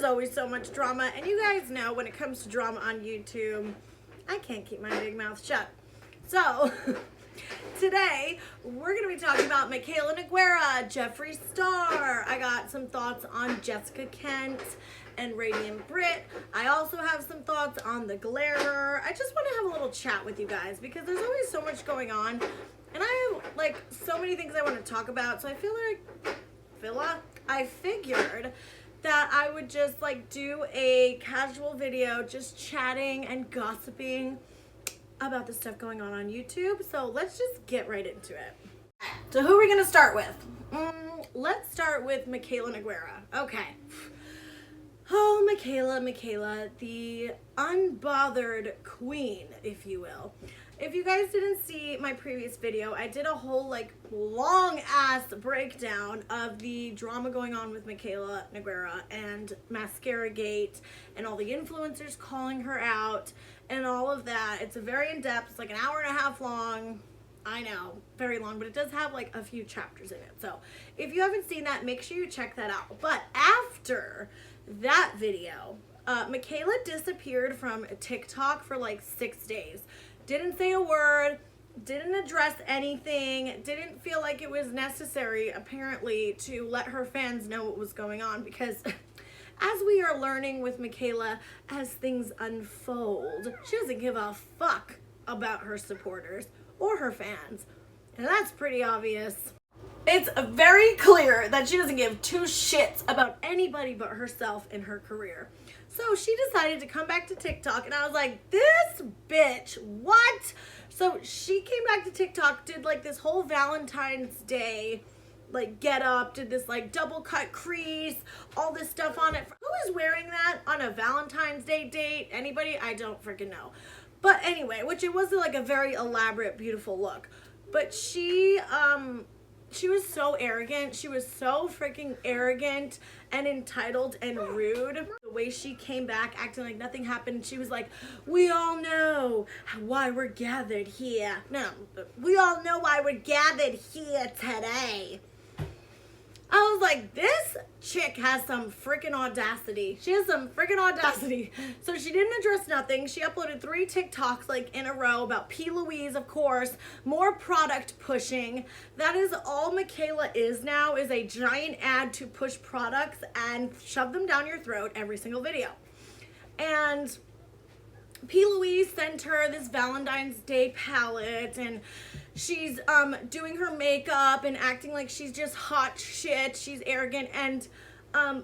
always so much drama, and you guys know when it comes to drama on YouTube, I can't keep my big mouth shut. So, today, we're going to be talking about Mikayla Nogueira, Jeffree Star. I got some thoughts on Jessica Kent and Radiant Britt. I also have some thoughts on the Glarer. I just want to have a little chat with you guys because there's always so much going on, and I have like so many things I want to talk about, so I figured that I would just like do a casual video just chatting and gossiping about the stuff going on YouTube. So let's just get right into it. So who are we gonna start with? Let's start with Mikayla Nogueira. Okay. Oh, Mikayla, the unbothered queen, if you will. If you guys didn't see my previous video, I did a whole like long ass breakdown of the drama going on with Mikayla Nogueira and Mascara Gate and all the influencers calling her out and all of that. It's a very in-depth, it's like an hour and a half long. I know, very long, but it does have like a few chapters in it. So if you haven't seen that, make sure you check that out. But after that video, Mikayla disappeared from TikTok for like 6 days. Didn't say a word, didn't address anything, didn't feel like it was necessary, apparently, to let her fans know what was going on, because as we are learning with Mikayla, as things unfold, she doesn't give a fuck about her supporters or her fans, and that's pretty obvious. It's very clear that she doesn't give two shits about anybody but herself and her career. So she decided to come back to TikTok, and I was like, this bitch, what? So she came back to TikTok, did like this whole Valentine's Day, like get up, did this like double cut crease, all this stuff on it. Who is wearing that on a Valentine's Day date? Anybody? I don't freaking know. But anyway, which it was like a very elaborate, beautiful look. But she was so arrogant. She was so freaking arrogant and entitled and rude. The way she came back acting like nothing happened. She was like, we all know why we're gathered here. No, we all know why we're gathered here today. I was like, this chick has some freaking audacity. She has some freaking audacity. So she didn't address nothing. She uploaded 3 TikToks like in a row about P. Louise, of course, more product pushing. That is all Mikayla is now, is a giant ad to push products and shove them down your throat every single video. And P. Louise sent her this Valentine's Day palette, and she's doing her makeup and acting like she's just hot shit. She's arrogant, and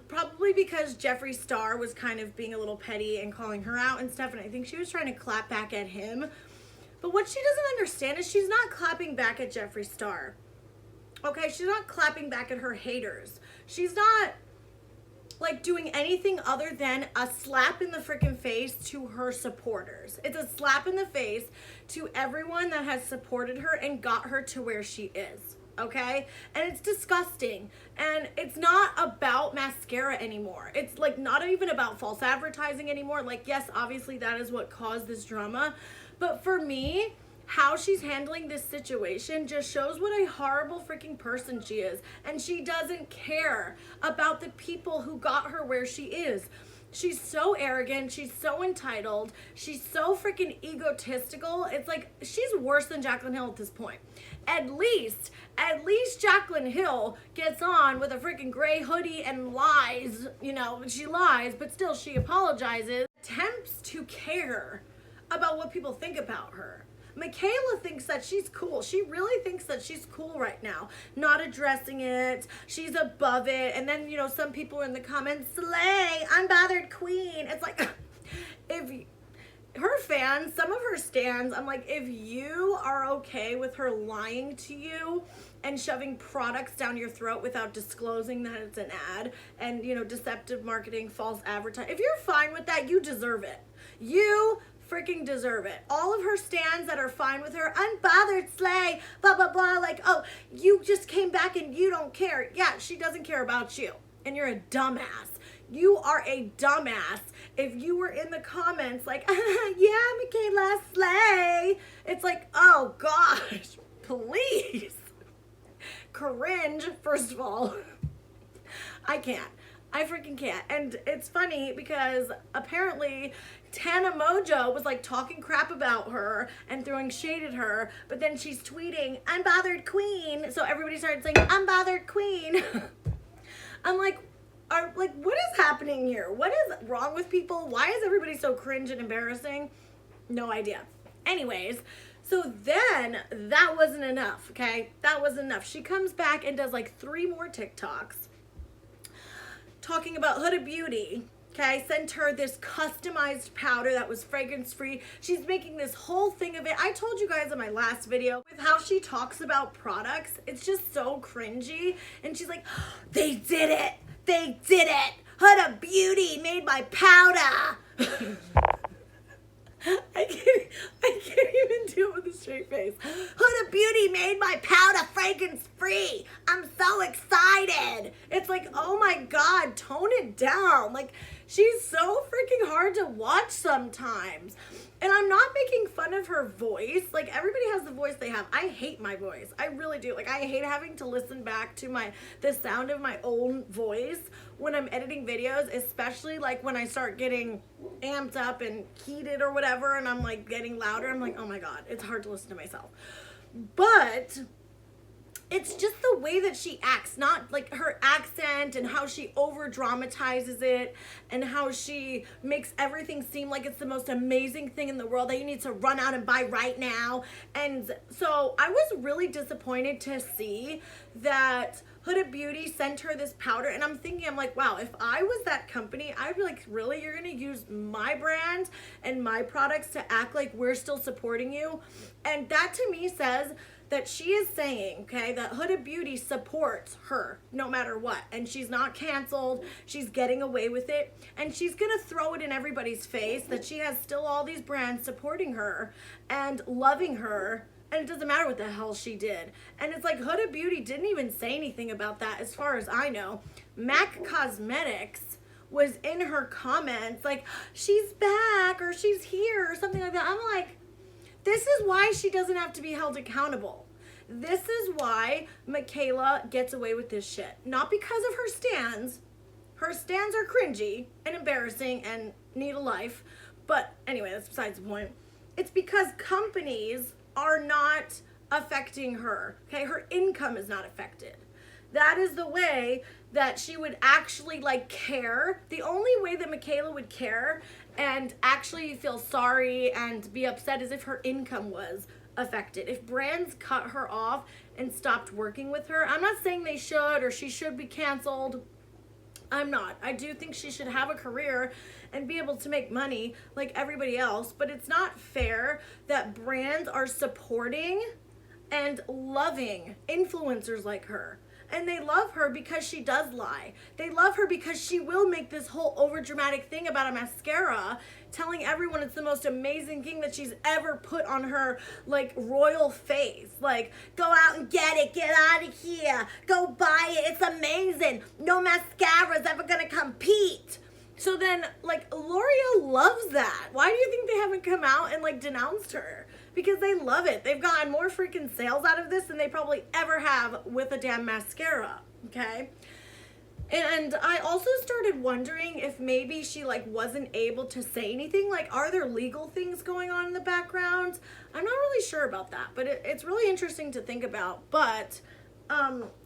probably because Jeffree Star was kind of being a little petty and calling her out and stuff, and I think she was trying to clap back at him. But what she doesn't understand is she's not clapping back at Jeffree Star. Okay, she's not clapping back at her haters. She's not like doing anything other than a slap in the freaking face to her supporters. It's a slap in the face to everyone that has supported her and got her to where she is, okay? And it's disgusting. And it's not about mascara anymore. It's like not even about false advertising anymore. Like, yes, obviously that is what caused this drama. But for me, how she's handling this situation just shows what a horrible freaking person she is. And she doesn't care about the people who got her where she is. She's so arrogant. She's so entitled. She's so freaking egotistical. It's like she's worse than Jaclyn Hill at this point. At least Jaclyn Hill gets on with a freaking gray hoodie and lies. You know, she lies, but still she apologizes. Attempts to care about what people think about her. Mikayla thinks that she's cool. She really thinks that she's cool right now. Not addressing it. She's above it. And then, you know, some people are in the comments, slay, unbothered queen. It's like, if her fans, some of her stans, I'm like, if you are okay with her lying to you and shoving products down your throat without disclosing that it's an ad and, you know, deceptive marketing, false advertising, if you're fine with that, you deserve it. You freaking deserve it. All of her stans that are fine with her, unbothered slay, blah, blah, blah, like, oh, you just came back and you don't care. Yeah, she doesn't care about you. And you're a dumbass. You are a dumbass if you were in the comments like, yeah, Mikayla, slay. It's like, oh gosh, please. Cringe, first of all. I can't. I freaking can't. And it's funny because apparently Tana Mojo was like talking crap about her and throwing shade at her, but then she's tweeting, "Unbothered Queen." So everybody started saying, "Unbothered Queen." I'm like, what is happening here? What is wrong with people? Why is everybody so cringe and embarrassing? No idea. Anyways, so then that wasn't enough, okay? That wasn't enough. She comes back and does like 3 more TikToks talking about Huda Beauty. Okay, sent her this customized powder that was fragrance free. She's making this whole thing of it. I told you guys in my last video with how she talks about products. It's just so cringy. And she's like, "They did it. They did it. Huda Beauty made my powder." I can't even do it with a straight face. "Huda Beauty made my powder fragrance free. I'm so excited." It's like, oh my God, tone it down. Like, she's so freaking hard to watch sometimes. And I'm not making fun of her voice. Like, everybody has the voice they have. I hate my voice. I really do. Like, I hate having to listen back to the sound of my own voice when I'm editing videos, especially like when I start getting amped up and heated or whatever, and I'm like getting louder. I'm like, oh my God, it's hard to listen to myself. But it's just the way that she acts, not like her accent and how she over dramatizes it and how she makes everything seem like it's the most amazing thing in the world that you need to run out and buy right now. And so I was really disappointed to see that Huda Beauty sent her this powder, and I'm thinking, I'm like, wow, if I was that company, I'd be like, really? You're gonna use my brand and my products to act like we're still supporting you? And that to me says that she is saying, okay, that Huda Beauty supports her no matter what. And she's not canceled. She's getting away with it. And she's going to throw it in everybody's face that she has still all these brands supporting her and loving her. And it doesn't matter what the hell she did. And it's like Huda Beauty didn't even say anything about that as far as I know. MAC Cosmetics was in her comments like, "She's back," or "She's here," or something like that. I'm like, this is why she doesn't have to be held accountable. This is why Mikayla gets away with this shit. Not because of her stands. Her stands are cringy and embarrassing and need a life. But anyway, that's besides the point. It's because companies are not affecting her. Okay, her income is not affected. That is the way that she would actually like care. The only way that Mikayla would care and actually feel sorry and be upset is if her income was affected. If brands cut her off and stopped working with her, I'm not saying they should or she should be canceled. I'm not. I do think she should have a career and be able to make money like everybody else, but it's not fair that brands are supporting and loving influencers like her. And they love her because she does lie. They love her because she will make this whole overdramatic thing about a mascara, telling everyone it's the most amazing thing that she's ever put on her like royal face. Like, go out and get it, get out of here, go buy it, it's amazing. No mascara's ever gonna compete. So then, like, L'Oreal loves that. Why do you think they haven't come out and like denounced her? Because they love it. They've gotten more freaking sales out of this than they probably ever have with a damn mascara, okay? And I also started wondering if maybe she like wasn't able to say anything. Like, are there legal things going on in the background? I'm not really sure about that, but it's really interesting to think about. But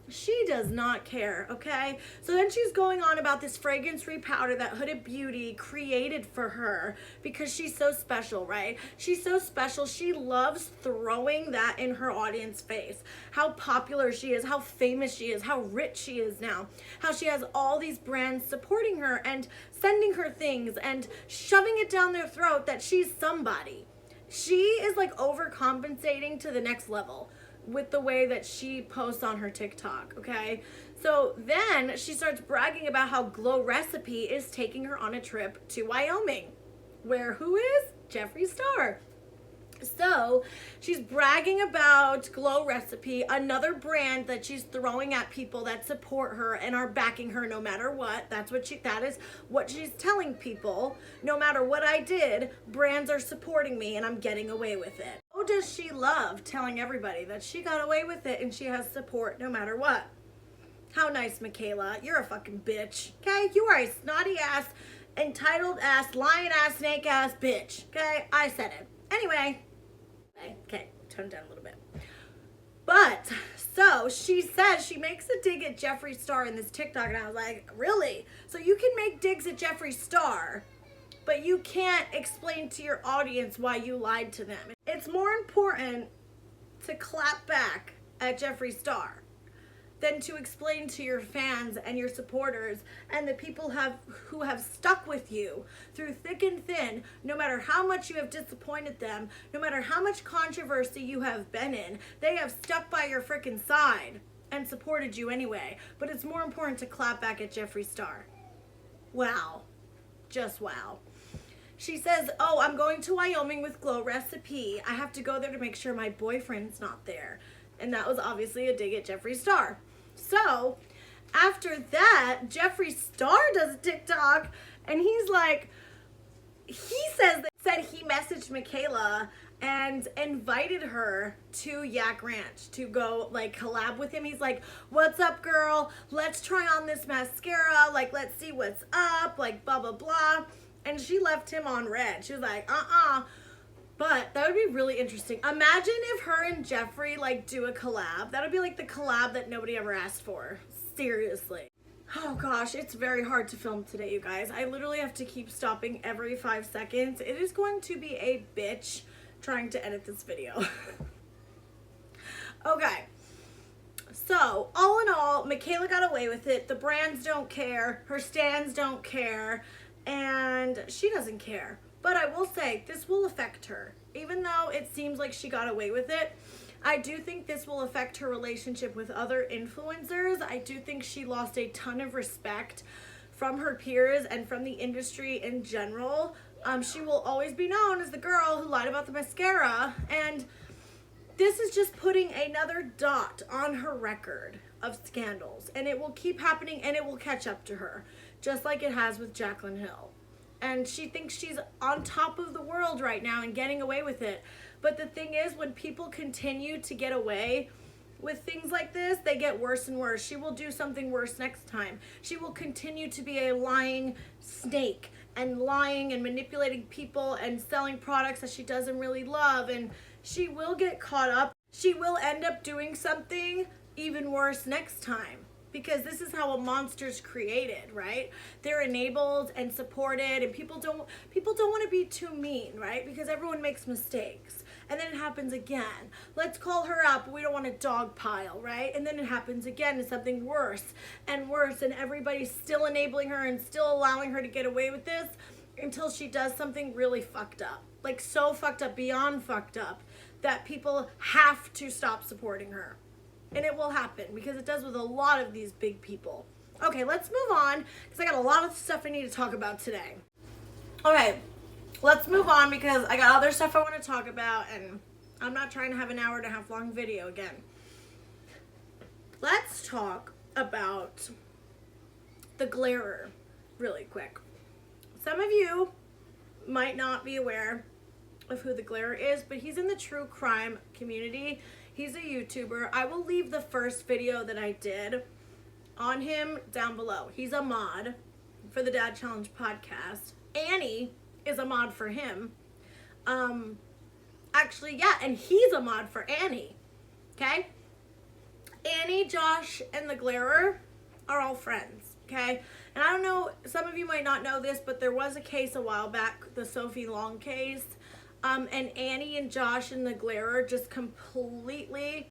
she does not care, okay? So then she's going on about this fragrance-free powder that Huda Beauty created for her because she's so special, right? She's so special. She loves throwing that in her audience face. How popular she is, how famous she is, how rich she is now, how she has all these brands supporting her and sending her things and shoving it down their throat that she's somebody. She is like overcompensating to the next level with the way that she posts on her TikTok, okay? So then she starts bragging about how Glow Recipe is taking her on a trip to Wyoming, where who is? Jeffree Star. So she's bragging about Glow Recipe, another brand that she's throwing at people that support her and are backing her no matter what. That is what she's telling people. No matter what I did, brands are supporting me and I'm getting away with it. Oh, does she love telling everybody that she got away with it and she has support no matter what? How nice, Mikayla. You're a fucking bitch, okay? You are a snotty ass, entitled ass, lying ass, snake ass bitch, okay? I said it. Anyway, okay, tone it down a little bit. But, so, she says she makes a dig at Jeffree Star in this TikTok, and I was like, really? So you can make digs at Jeffree Star, but you can't explain to your audience why you lied to them. It's more important to clap back at Jeffree Star than to explain to your fans and your supporters and the people who have stuck with you through thick and thin, no matter how much you have disappointed them, no matter how much controversy you have been in, they have stuck by your freaking side and supported you anyway. But it's more important to clap back at Jeffree Star. Wow. Just wow. She says, oh, I'm going to Wyoming with Glow Recipe. I have to go there to make sure my boyfriend's not there. And that was obviously a dig at Jeffree Star. So, after that, Jeffree Star does a TikTok, and he's like, he said he messaged Mikayla and invited her to Yak Ranch to go, like, collab with him. He's like, what's up, girl? Let's try on this mascara. Like, let's see what's up. Like, blah, blah, blah. And she left him on red. She was like, But that would be really interesting. Imagine if her and Jeffree like do a collab. That would be like the collab that nobody ever asked for. Seriously. Oh gosh, it's very hard to film today, you guys. I literally have to keep stopping every 5 seconds. It is going to be a bitch trying to edit this video. Okay. So, all in all, Mikayla got away with it. The brands don't care. Her stans don't care. And she doesn't care. But I will say, this will affect her. Even though it seems like she got away with it, I do think this will affect her relationship with other influencers. I do think she lost a ton of respect from her peers and from the industry in general. She will always be known as the girl who lied about the mascara. And this is just putting another dot on her record of scandals. And it will keep happening and it will catch up to her. Just like it has with Jaclyn Hill. And she thinks she's on top of the world right now and getting away with it. But the thing is, when people continue to get away with things like this, they get worse and worse. She will do something worse next time. She will continue to be a lying snake and lying and manipulating people and selling products that she doesn't really love. And she will get caught up. She will end up doing something even worse next time. Because this is how a monster's created, right? They're enabled and supported, and people don't want to be too mean, right? Because everyone makes mistakes, and then it happens again. Let's call her out, but we don't want to dogpile, right? And then it happens again, and something worse and worse, and everybody's still enabling her and still allowing her to get away with this until she does something really fucked up, like so fucked up, beyond fucked up, that people have to stop supporting her. And it will happen because it does with a lot of these big people. Okay, let's move on because I got a lot of stuff I need to talk about today. Okay, let's move on because I got other stuff I want to talk about and I'm not trying to have an hour-and-a-half long video again. Let's talk about the Glairer really quick. Some of you might not be aware of who the Glairer is, but he's in the true crime community. He's a YouTuber. I will leave the first video that I did on him down below. He's a mod for the Dad Challenge podcast. Annie is a mod for him. Actually, yeah, and he's a mod for Annie. Okay? Annie, Josh, and the Glairer are all friends. Okay? And I don't know, some of you might not know this, but there was a case a while back, the Sophie Long case. And Annie and Josh and the Glairer just completely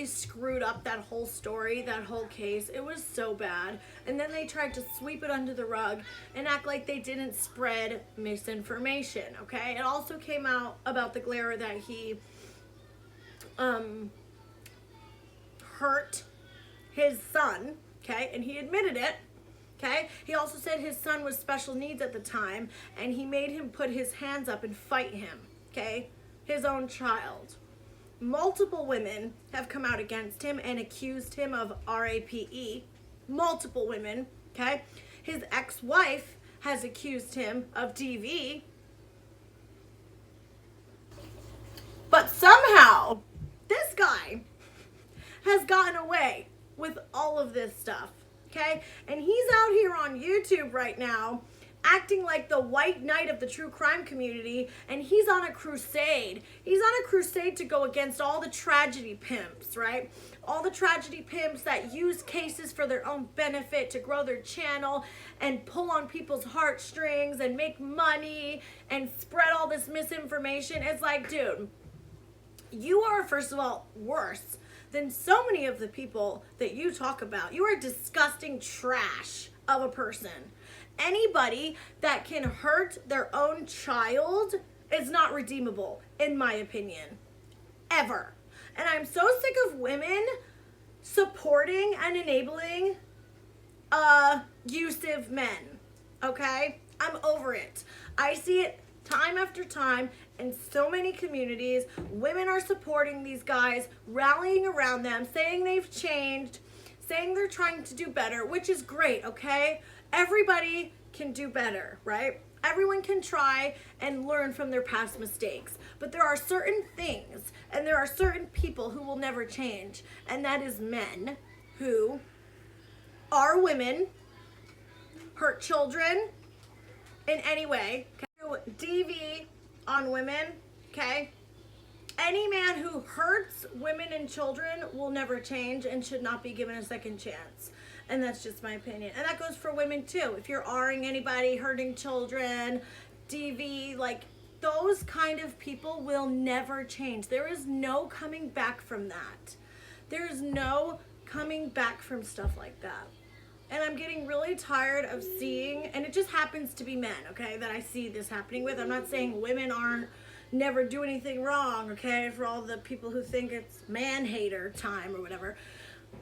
screwed up that whole story, that whole case. It was so bad. And then they tried to sweep it under the rug and act like they didn't spread misinformation, okay? It also came out about the Glairer that he hurt his son, okay? And he admitted it. Okay, he also said his son was special needs at the time, and he made him put his hands up and fight him, okay? His own child. Multiple women have come out against him and accused him of RAPE. Multiple women, okay? His ex-wife has accused him of DV. But somehow, this guy has gotten away with all of this stuff, okay? And he's out here on YouTube right now acting like the white knight of the true crime community, and he's on a crusade. He's on a crusade to go against all the tragedy pimps, right? All the tragedy pimps that use cases for their own benefit to grow their channel and pull on people's heartstrings and make money and spread all this misinformation. It's like, dude, you are, first of all, worse than so many of the people that you talk about. You are disgusting trash of a person. Anybody that can hurt their own child is not redeemable, in my opinion, ever. And I'm so sick of women supporting and enabling abusive men, okay? I'm over it. I see it time after time in so many communities. Women are supporting these guys, rallying around them, saying they've changed, saying they're trying to do better, which is great, okay? Everybody can do better, right? Everyone can try and learn from their past mistakes. But there are certain things and there are certain people who will never change. And that is men who are women, hurt children in any way, okay? DV on women, okay? Any man who hurts women and children will never change and should not be given a second chance. And that's just my opinion. And that goes for women too. If you're R-ing anybody, hurting children, DV, like those kind of people will never change. There is no coming back from that. There is no coming back from stuff like that. And I'm getting really tired of seeing, and it just happens to be men, okay, that I see this happening with. I'm not saying women never do anything wrong, okay, for all the people who think it's man-hater time or whatever.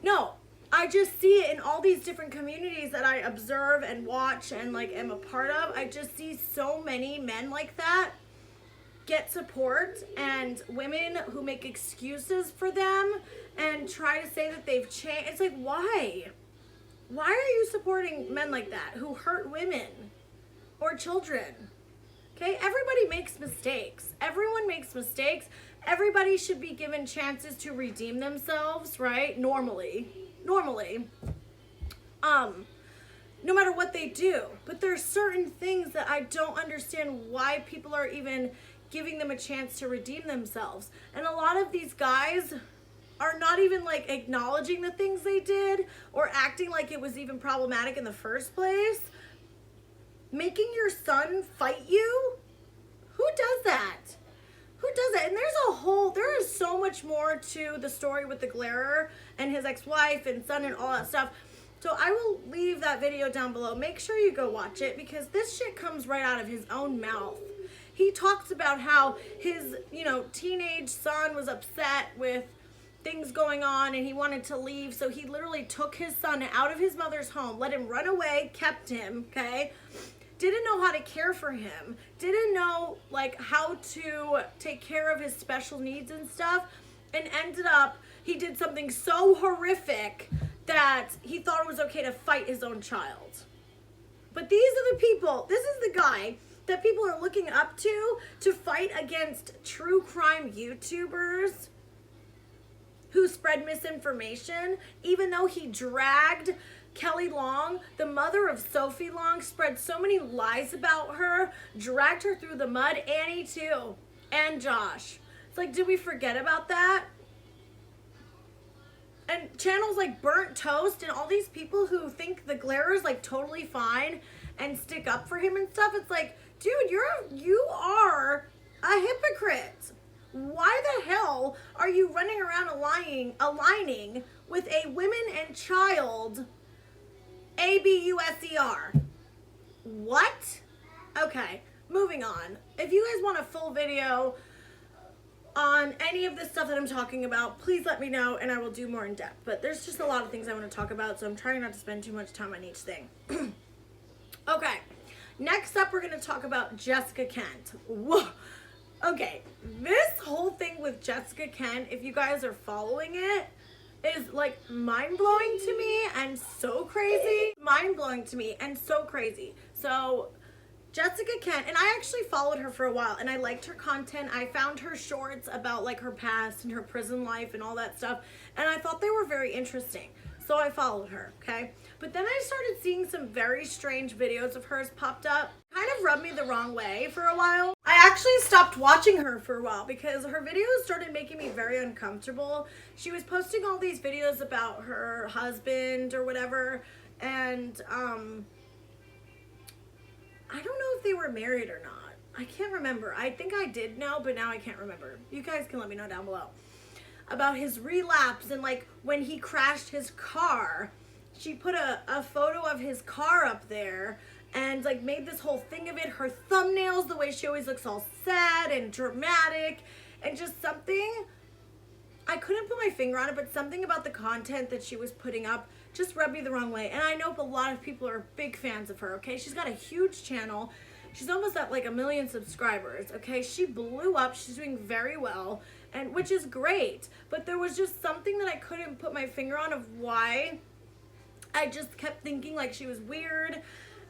No. I just see it in all these different communities that I observe and watch and like am a part of. I just see so many men like that get support and women who make excuses for them and try to say that they've changed. It's like, why? Why are you supporting men like that who hurt women or children? Okay, everybody makes mistakes. Everyone makes mistakes. Everybody should be given chances to redeem themselves, right? Normally, no matter what they do. But there's certain things that I don't understand why people are even giving them a chance to redeem themselves. And a lot of these guys are not even like acknowledging the things they did or acting like it was even problematic in the first place. Making your son fight you? Who does that? Who does it? And there is so much more to the story with the Glairer and his ex-wife and son and all that stuff. So I will leave that video down below. Make sure you go watch it because this shit comes right out of his own mouth. He talks about how his, teenage son was upset with things going on and he wanted to leave. So he literally took his son out of his mother's home, let him run away, kept him, okay? Didn't know how to care for him, didn't know like how to take care of his special needs and stuff, and ended up, he did something so horrific that he thought it was okay to fight his own child. But these are the people, this is the guy that people are looking up to fight against true crime YouTubers who spread misinformation, even though he dragged Kelly Long, the mother of Sophie Long, spread so many lies about her, dragged her through the mud. Annie too, and Josh. It's like, did we forget about that? And channels like Burnt Toast and all these people who think the Glairer is like totally fine and stick up for him and stuff. It's like, dude, you are a hypocrite. Why the hell are you running around aligning with a women and child ABUSER? What? Okay, moving on. If you guys want a full video on any of this stuff that I'm talking about, please let me know and I will do more in depth. But there's just a lot of things I want to talk about, so I'm trying not to spend too much time on each thing. Okay, next up we're going to talk about Jessica Kent. Whoa. Okay, this whole thing with Jessica Kent, if you guys are following it, is like mind-blowing to me and so crazy. Mind-blowing to me and so crazy. So Jessica Kent, and I actually followed her for a while and I liked her content. I found her shorts about like her past and her prison life and all that stuff, and I thought they were very interesting. So I followed her, okay? But then I started seeing some very strange videos of hers popped up. Kind of rubbed me the wrong way for a while. I actually stopped watching her for a while because her videos started making me very uncomfortable. She was posting all these videos about her husband or whatever, and I don't know if they were married or not. I can't remember. I think I did know, but now I can't remember. You guys can let me know down below. About his relapse and like when he crashed his car. She put a photo of his car up there and like made this whole thing of it. Her thumbnails, the way she always looks all sad and dramatic, and just something, I couldn't put my finger on it, but something about the content that she was putting up just rubbed me the wrong way. And I know a lot of people are big fans of her, okay? She's got a huge channel. She's almost at like 1 million subscribers, okay? She blew up. She's doing very well, and which is great. But there was just something that I couldn't put my finger on of why. I just kept thinking like she was weird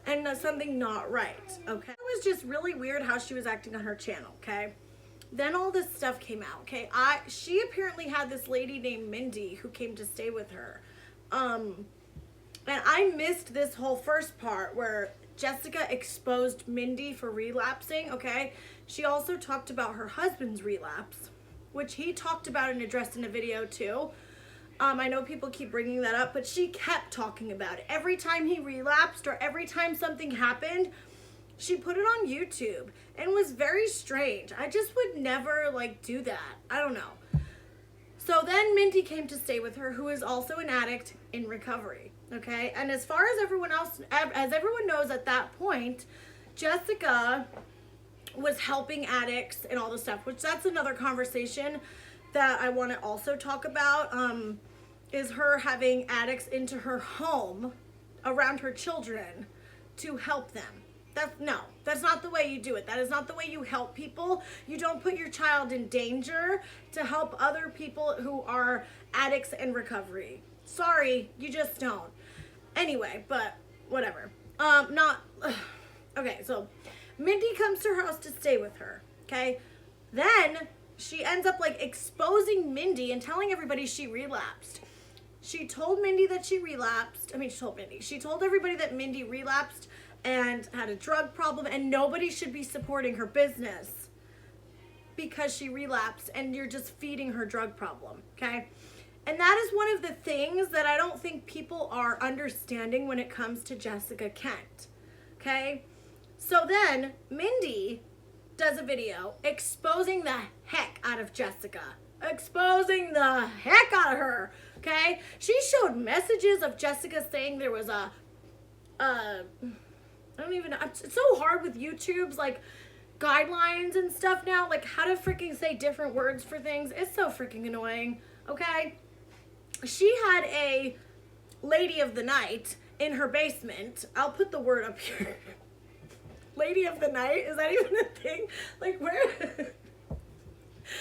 and something not right, okay? It was just really weird how she was acting on her channel, okay? Then all this stuff came out, okay? She apparently had this lady named Mindy who came to stay with her. And I missed this whole first part where Jessica exposed Mindy for relapsing, okay? She also talked about her husband's relapse, which he talked about and addressed in a video too. I know people keep bringing that up, but she kept talking about it. Every time he relapsed or every time something happened, she put it on YouTube, and it was very strange. I just would never like do that. I don't know. So then Mindy came to stay with her, who is also an addict in recovery, okay? And as far as everyone else, as everyone knows at that point, Jessica was helping addicts and all this stuff, which that's another conversation that I want to also talk about, is her having addicts into her home around her children to help them. That's not the way you do it. That is not the way you help people. You don't put your child in danger to help other people who are addicts in recovery. Sorry, you just don't. Anyway, but whatever. Okay, so Mindy comes to her house to stay with her, okay? Then she ends up like exposing Mindy and telling everybody she relapsed. She told Mindy that she relapsed. She told everybody that Mindy relapsed and had a drug problem, and nobody should be supporting her business because she relapsed, and you're just feeding her drug problem, okay? And that is one of the things that I don't think people are understanding when it comes to Jessica Kent, okay? So then Mindy does a video exposing the heck out of Jessica. Exposing the heck out of her, okay? She showed messages of Jessica saying there was I don't even know. It's so hard with YouTube's like guidelines and stuff now, like how to freaking say different words for things. It's so freaking annoying, okay? She had a lady of the night in her basement. I'll put the word up here. Lady of the night, is that even a thing? Like where have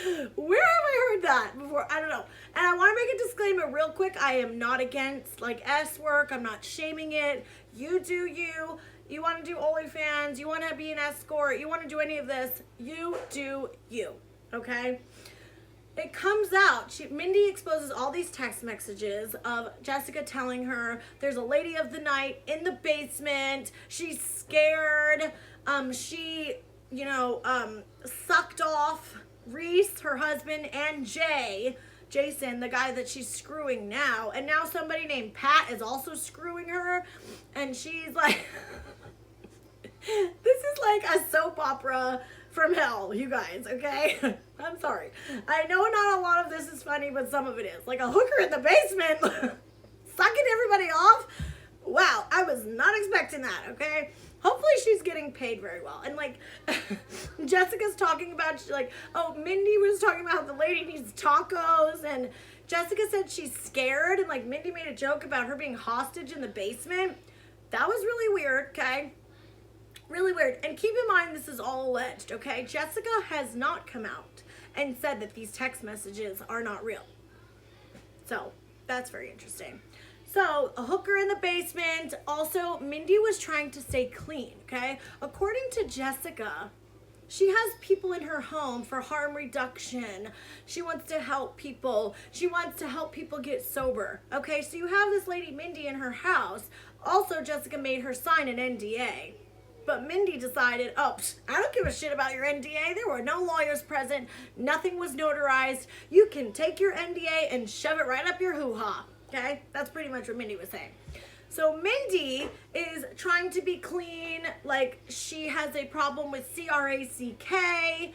I heard that before? I don't know. And I want to make a disclaimer real quick. I am not against like S work. I'm not shaming it. You do you. You want to do OnlyFans. You want to be an escort. You want to do any of this. You do you. Okay? It comes out. Mindy exposes all these text messages of Jessica telling her there's a lady of the night in the basement. She's scared. She, sucked off Reese, her husband, and Jason, the guy that she's screwing now. And now somebody named Pat is also screwing her. And she's like, this is like a soap opera from hell, you guys, okay? I'm sorry. I know not a lot of this is funny, but some of it is. Like a hooker in the basement sucking everybody off. Wow, I was not expecting that, okay? Hopefully she's getting paid very well. And like Jessica's talking about, she's like, oh, Mindy was talking about how the lady needs tacos, and Jessica said she's scared, and like Mindy made a joke about her being hostage in the basement. That was really weird, okay? Really weird. And keep in mind, this is all alleged, okay? Jessica has not come out and said that these text messages are not real. So that's very interesting. So a hooker in the basement. Also, Mindy was trying to stay clean, okay? According to Jessica, She has people in her home for harm reduction. She wants to help people. She wants to help people get sober. Okay, so you have this lady Mindy in her house. Also, Jessica made her sign an NDA. But Mindy decided, oh, I don't give a shit about your NDA. There were no lawyers present. Nothing was notarized. You can take your NDA and shove it right up your hoo-ha. Okay, that's pretty much what Mindy was saying. So Mindy is trying to be clean, like she has a problem with CRACK,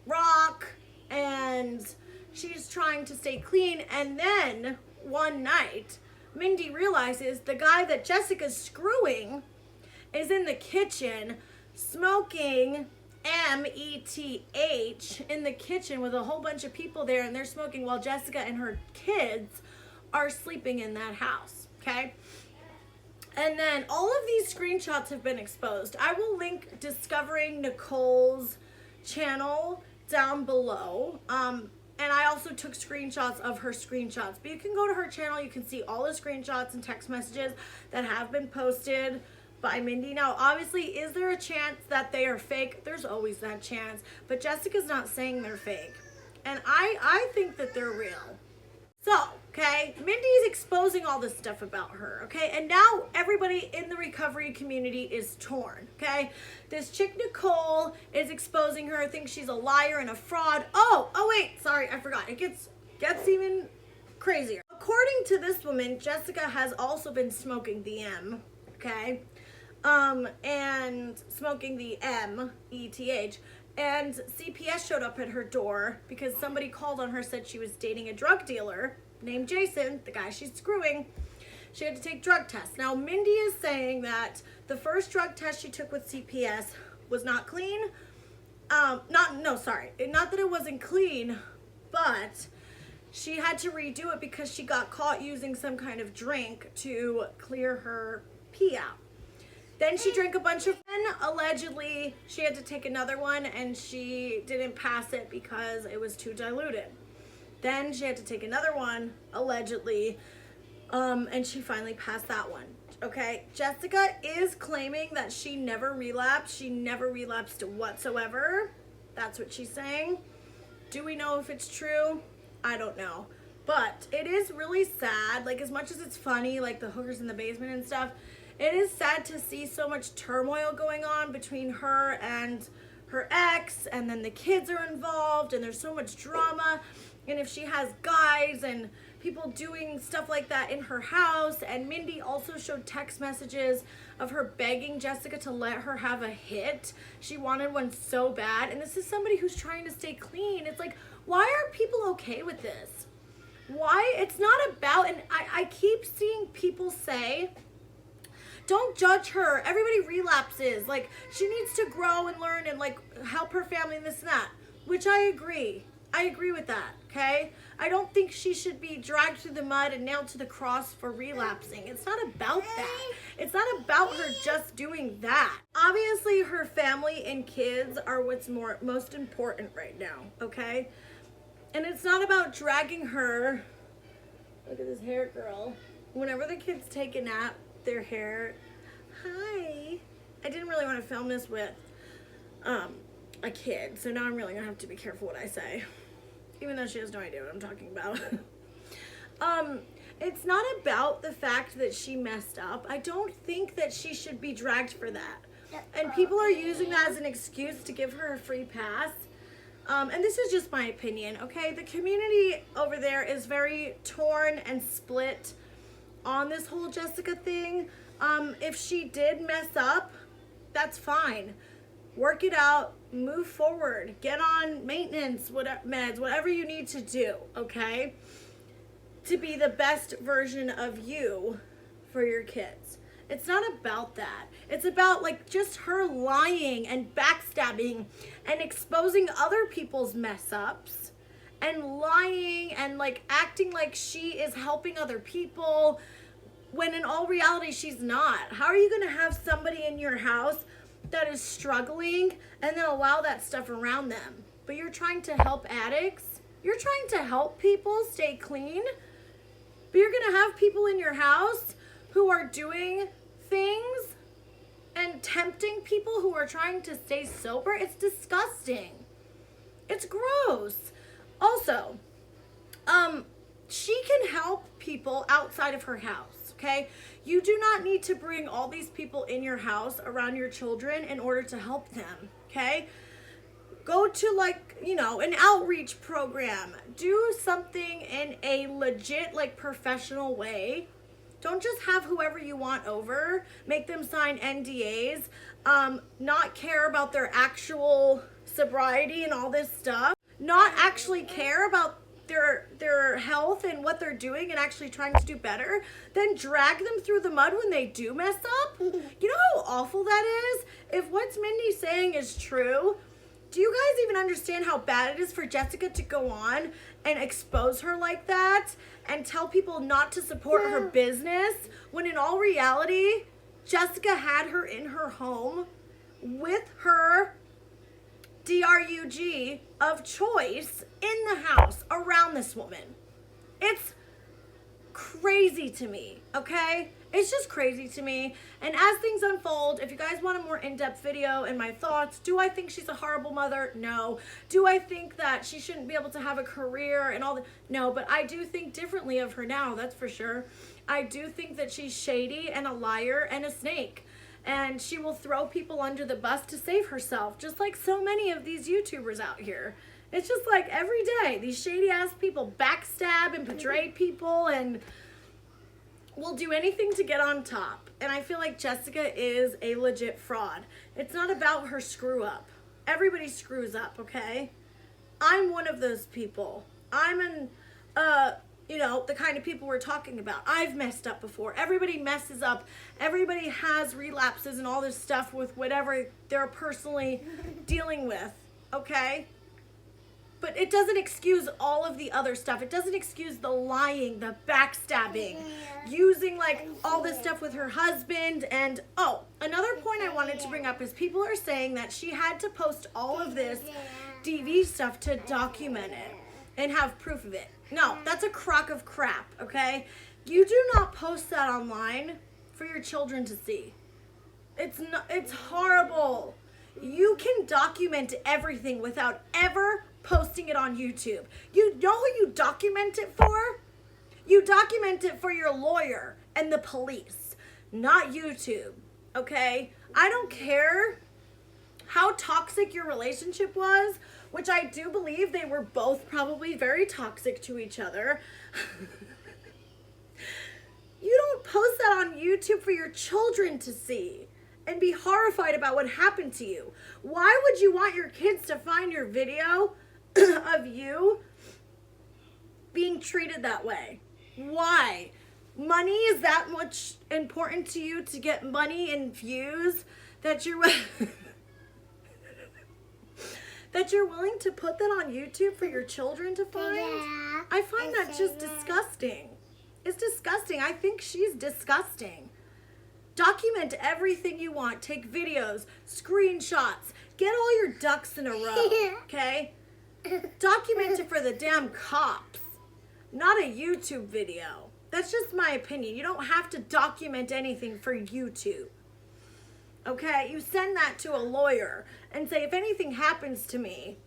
rock, and she's trying to stay clean. And then one night, Mindy realizes the guy that Jessica's screwing is in the kitchen smoking METH in the kitchen with a whole bunch of people there, and they're smoking while Jessica and her kids are sleeping in that house. Okay, and then all of these screenshots have been exposed. I will link Discovering Nicole's channel down below. And I also took screenshots of her screenshots. But you can go to her channel. You can see all the screenshots and text messages that have been posted by Mindy. Now, obviously, is there a chance that they are fake? There's always that chance. But Jessica's not saying they're fake. And I think that they're real. So, okay, Mindy's exposing all this stuff about her, okay? And now everybody in the recovery community is torn, okay? This chick Nicole is exposing her, thinks she's a liar and a fraud. Oh wait, sorry, I forgot. It gets even crazier. According to this woman, Jessica has also been smoking the M, okay? And smoking the METH. And CPS showed up at her door because somebody called on her, said she was dating a drug dealer named Jason, the guy she's screwing. She had to take drug tests. Now, Mindy is saying that the first drug test she took with CPS was not clean. Not that it wasn't clean, but she had to redo it because she got caught using some kind of drink to clear her pee out. Then she drank a bunch of, and allegedly she had to take another one and she didn't pass it because it was too diluted. Then she had to take another one, allegedly, and she finally passed that one. Okay, Jessica is claiming that she never relapsed. She never relapsed whatsoever. That's what she's saying. Do we know if it's true? I don't know. But it is really sad. Like, as much as it's funny, like the hookers in the basement and stuff, it is sad to see so much turmoil going on between her and her ex, and then the kids are involved, and there's so much drama. And if she has guys and people doing stuff like that in her house, and Mindy also showed text messages of her begging Jessica to let her have a hit. She wanted one so bad, and this is somebody who's trying to stay clean. It's like, why are people okay with this? Why? It's not about, and I keep seeing people say, don't judge her. Everybody relapses. Like, she needs to grow and learn and, like, help her family and this and that, which I agree. I agree with that, okay? I don't think she should be dragged through the mud and nailed to the cross for relapsing. It's not about that. It's not about her just doing that. Obviously, her family and kids are what's most important right now, okay? And it's not about dragging her. Look at this hair girl. Whenever the kids take a nap, their hair. Hi. I didn't really want to film this with a kid, so now I'm really gonna have to be careful what I say, even though she has no idea what I'm talking about. It's not about the fact that she messed up. I don't think that she should be dragged for that, and people are using that as an excuse to give her a free pass. And this is just my opinion, okay? The community over there is very torn and split on this whole Jessica thing. If she did mess up, that's fine. Work it out, move forward, get on maintenance, meds, whatever you need to do, okay? To be the best version of you for your kids. It's not about that. It's about, like, just her lying and backstabbing and exposing other people's mess ups and lying and, like, acting like she is helping other people when in all reality she's not. How are you going to have somebody in your house that is struggling and then allow that stuff around them? But you're trying to help addicts. You're trying to help people stay clean. But you're going to have people in your house who are doing things and tempting people who are trying to stay sober. It's disgusting. It's gross. Also, she can help people outside of her house, okay? You do not need to bring all these people in your house around your children in order to help them, okay? Go to, like, you know, an outreach program. Do something in a legit, like, professional way. Don't just have whoever you want over, make them sign NDAs, not care about their actual sobriety and all this stuff, not actually care about their health and what they're doing and actually trying to do better, then drag them through the mud when they do mess up. You know how awful that is? If what's Mindy's saying is true, do you guys even understand how bad it is for Jessica to go on and expose her like that and tell people not to support her business when in all reality, Jessica had her in her home with her DRUG of choice in the house around this woman? It's crazy to me, okay? It's just crazy to me. And as things unfold, if you guys want a more in-depth video and my thoughts, do I think she's a horrible mother? No. Do I think that she shouldn't be able to have a career and all that? No, but I do think differently of her now, that's for sure. I do think that she's shady and a liar and a snake. And she will throw people under the bus to save herself, just like so many of these YouTubers out here. It's just like every day, these shady-ass people backstab and betray people and will do anything to get on top. And I feel like Jessica is a legit fraud. It's not about her screw up. Everybody screws up, okay? I'm one of those people. I'm you know, the kind of people we're talking about. I've messed up before. Everybody messes up. Everybody has relapses and all this stuff with whatever they're personally dealing with, okay? But it doesn't excuse all of the other stuff. It doesn't excuse the lying, the backstabbing, using like all this stuff with her husband. And oh, another point I wanted to bring up is people are saying that she had to post all of this DV stuff to document it and have proof of it. No, that's a crock of crap, okay? You do not post that online for your children to see. It's horrible. You can document everything without ever posting it on YouTube. You know who you document it for? You document it for your lawyer and the police, not YouTube, okay? I don't care how toxic your relationship was, which I do believe they were both probably very toxic to each other. You don't post that on YouTube for your children to see and be horrified about what happened to you. Why would you want your kids to find your video of you being treated that way? Why? Money is that much important to you, to get money and views that you're that you're willing to put that on YouTube for your children to find? I find that just disgusting. It's disgusting. I think she's disgusting. Document everything you want. Take videos, screenshots. Get all your ducks in a row, okay? Document it for the damn cops, not a YouTube video. That's just my opinion. You don't have to document anything for YouTube. Okay, you send that to a lawyer and say, if anything happens to me,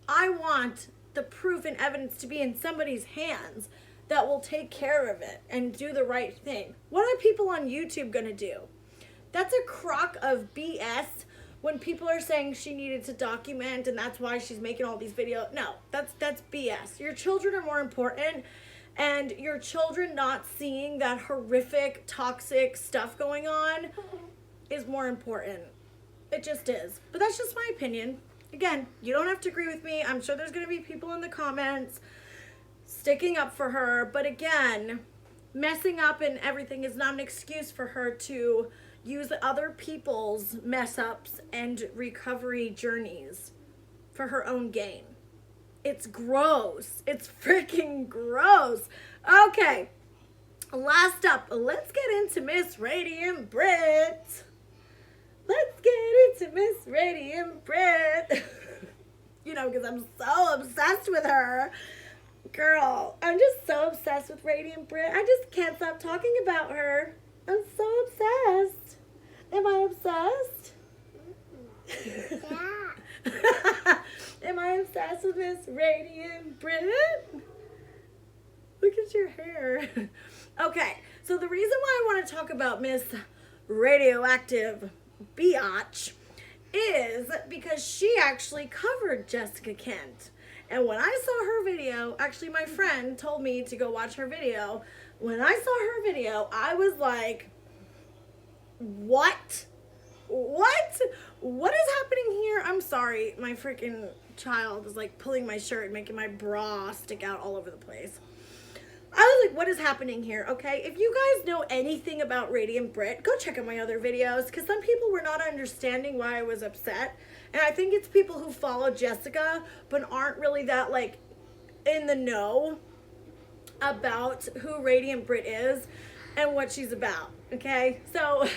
I want the proof and evidence to be in somebody's hands that will take care of it and do the right thing. What are people on YouTube gonna do? That's a crock of BS when people are saying she needed to document and that's why she's making all these videos. No, that's BS. Your children are more important, and your children not seeing that horrific, toxic stuff going on is more important. It just is. But that's just my opinion. Again, you don't have to agree with me. I'm sure there's going to be people in the comments sticking up for her. But again, messing up and everything is not an excuse for her to use other people's mess ups and recovery journeys for her own gain. It's gross. It's freaking gross. Okay. Last up, let's get into Miss Radiant Britt. Let's get into Miss Radiant Britt. You know, because I'm so obsessed with her. Girl, I'm just so obsessed with Radiant Britt. I just can't stop talking about her. I'm so obsessed. Am I obsessed? Am I obsessed with Miss Radiant Britt? Look at your hair. Okay, so the reason why I want to talk about Miss Radioactive Biatch is because she actually covered Jessica Kent. And when I saw her video, actually my friend told me to go watch her video. When I saw her video, I was like, what? What? What is happening here? I'm sorry, my freaking child is like pulling my shirt and making my bra stick out all over the place. I was like, what is happening here? Okay, if you guys know anything about Radiant Britt, go check out my other videos, because some people were not understanding why I was upset. And I think it's people who follow Jessica but aren't really that like in the know about who Radiant Britt is and what she's about. Okay, so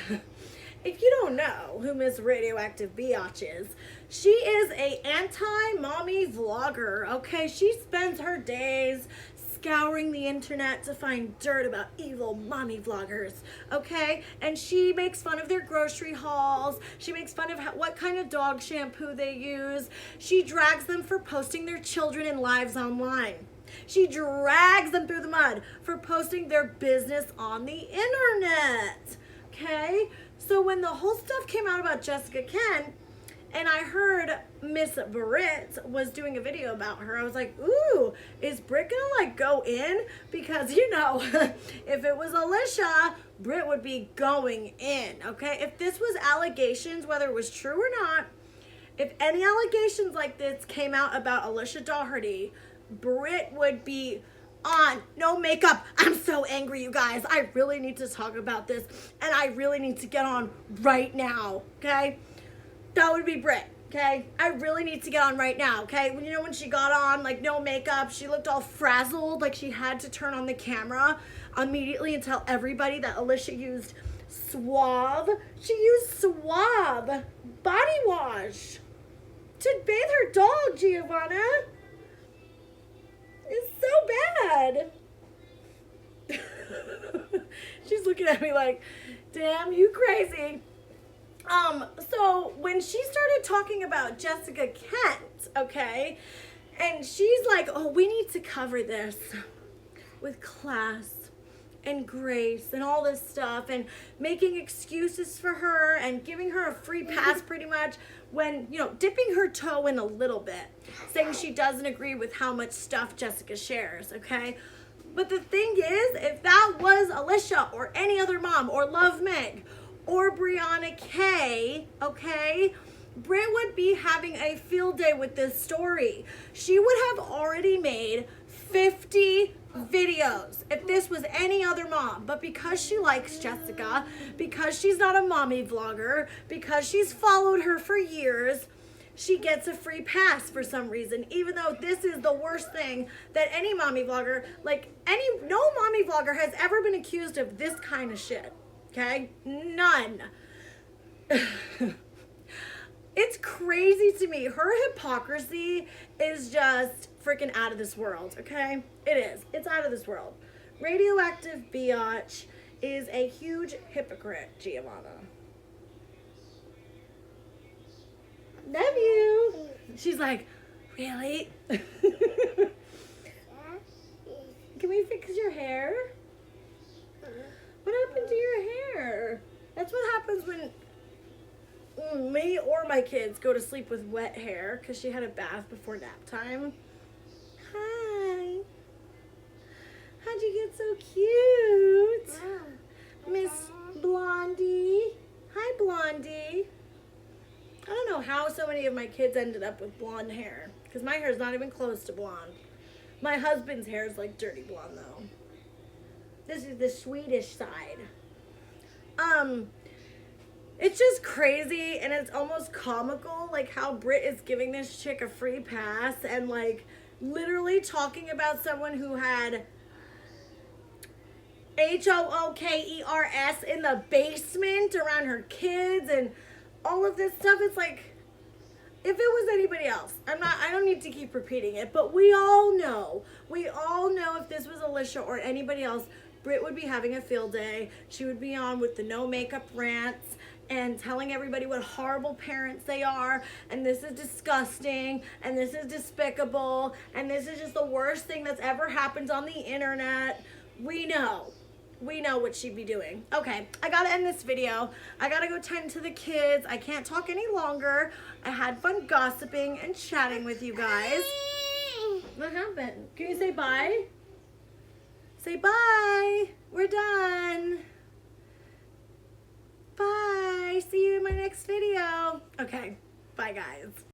if you don't know who Miss Radioactive Biatch is, she is a anti-mommy vlogger. Okay, she spends her days scouring the internet to find dirt about evil mommy vloggers, okay? And she makes fun of their grocery hauls. She makes fun of what kind of dog shampoo they use. She drags them for posting their children and lives online. She drags them through the mud for posting their business on the internet, okay? So when the whole stuff came out about Jessica Kent, and I heard Miss Britt was doing a video about her, I was like, ooh, is Britt gonna like go in? Because, you know, if it was Alicia, Britt would be going in, okay? If this was allegations, whether it was true or not, if any allegations like this came out about Alicia Doherty, Britt would be on, no makeup. I'm so angry, you guys. I really need to talk about this, and I really need to get on right now, okay? That would be Britt, okay? I really need to get on right now, okay? You know when she got on, like, no makeup, she looked all frazzled, like she had to turn on the camera immediately and tell everybody that Alicia used Suave. She used Suave body wash to bathe her dog, Giovanna. It's so bad. She's looking at me like, damn, you crazy. So when she started talking about Jessica Kent, okay, and she's like, oh, we need to cover this with class and grace and all this stuff, and making excuses for her and giving her a free pass pretty much, when, you know, dipping her toe in a little bit, saying she doesn't agree with how much stuff Jessica shares, okay? But the thing is, if that was Alicia or any other mom or Love Meg or Brianna K, okay, Britt would be having a field day with this story. She would have already made 50 videos if this was any other mom. But because she likes Jessica, because she's not a mommy vlogger, because she's followed her for years, she gets a free pass for some reason, even though this is the worst thing that any mommy vlogger, no mommy vlogger has ever been accused of this kind of shit. Okay? None. It's crazy to me. Her hypocrisy is just freaking out of this world, okay? It is. It's out of this world. Radioactive Biatch is a huge hypocrite, Giovanna. Love you. She's like, really? Can we fix your hair? What happened to your hair? That's what happens when me or my kids go to sleep with wet hair, because she had a bath before nap time. Hi. How'd you get so cute? Miss Blondie. Hi, Blondie. I don't know how so many of my kids ended up with blonde hair, because my hair is not even close to blonde. My husband's hair is like dirty blonde, though. This is the Swedish side. It's just crazy, and it's almost comical, like how Britt is giving this chick a free pass and like literally talking about someone who had HOOKERS in the basement around her kids and all of this stuff. It's like, if it was anybody else, I don't need to keep repeating it, but we all know if this was Alicia or anybody else, Britt would be having a field day. She would be on with the no makeup rants, and telling everybody what horrible parents they are, and this is disgusting, and this is despicable, and this is just the worst thing that's ever happened on the internet. We know what she'd be doing. Okay, I gotta end this video. I gotta go tend to the kids. I can't talk any longer. I had fun gossiping and chatting with you guys. What happened? Can you say bye? Say bye. We're done. Bye. See you in my next video. Okay, bye guys.